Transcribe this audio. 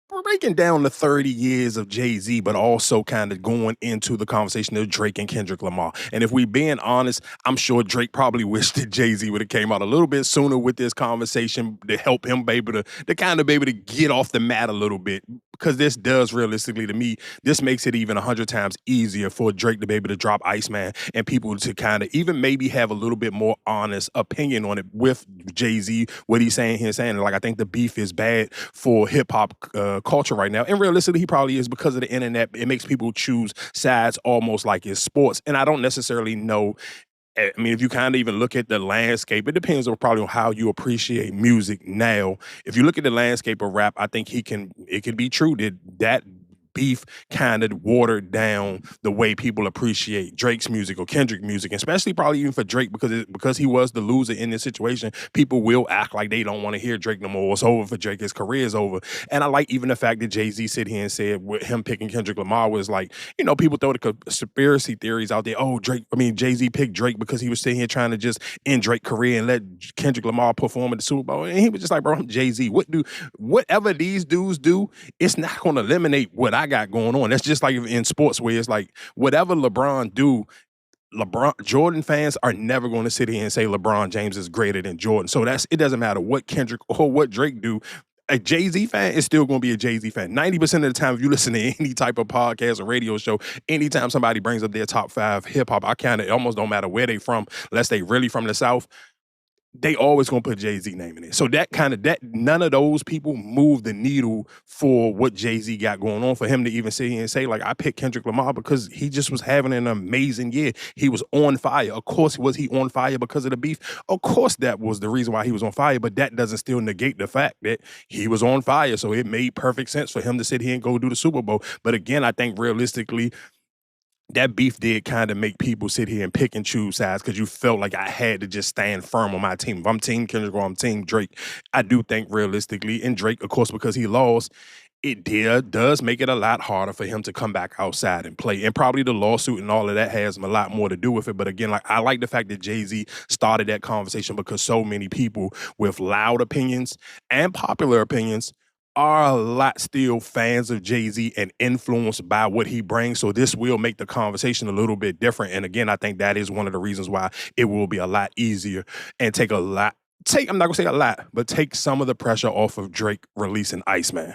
breaking down the 30 years of Jay-Z, but also kind of going into the conversation of Drake and Kendrick Lamar. And if we being honest, I'm sure Drake probably wished that Jay-Z would have came out a little bit sooner with this conversation to help him be able to kind of be able to get off the mat a little bit. Because this does realistically to me, this makes it even 100 times easier for Drake to be able to drop Iceman and people to kind of even maybe have a little bit more honest opinion on it with Jay-Z, what he's saying here, saying like I think the beef is bad for hip hop culture right now. And realistically, he probably is because of the internet. It makes people choose sides almost like it's sports. And I don't necessarily know. I mean, if you kind of even look at the landscape, it depends on probably on how you appreciate music now. If you look at the landscape of rap, I think it can be true that beef kind of watered down the way people appreciate Drake's music or Kendrick music, especially probably even for Drake because he was the loser in this situation. People will act like they don't want to hear Drake no more. It's over for Drake. His career is over. And I like even the fact that Jay-Z sit here and said with him picking Kendrick Lamar was like, people throw the conspiracy theories out there. Oh, Jay-Z picked Drake because he was sitting here trying to just end Drake's career and let Kendrick Lamar perform at the Super Bowl. And he was just like, bro, I'm Jay-Z. Whatever these dudes do, it's not going to eliminate what I got going on. That's just like in sports where it's like whatever LeBron do, Jordan fans are never going to sit here and say LeBron James is greater than Jordan. So it doesn't matter what Kendrick or what Drake do. A Jay-Z fan is still going to be a Jay-Z fan. 90% of the time, if you listen to any type of podcast or radio show, anytime somebody brings up their top 5 hip hop, it almost don't matter where they from, unless they really from the South, they always gonna put Jay-Z name in it. So that none of those people move the needle for what Jay-Z got going on for him to even sit here and say, like, I picked Kendrick Lamar because he just was having an amazing year. He was on fire. Of course, was he on fire because of the beef? Of course, that was the reason why he was on fire, but that doesn't still negate the fact that he was on fire. So it made perfect sense for him to sit here and go do the Super Bowl. But again, I think realistically, that beef did kind of make people sit here and pick and choose sides because you felt like I had to just stand firm on my team. If I'm Team Kendrick or I'm Team Drake, I do think realistically, and Drake, of course, because he lost, does make it a lot harder for him to come back outside and play. And probably the lawsuit and all of that has a lot more to do with it. But again, like I like the fact that Jay-Z started that conversation because so many people with loud opinions and popular opinions are a lot still fans of Jay-Z and influenced by what he brings. So this will make the conversation a little bit different. And again, I think that is one of the reasons why it will be a lot easier and I'm not gonna say a lot, but take some of the pressure off of Drake releasing Iceman.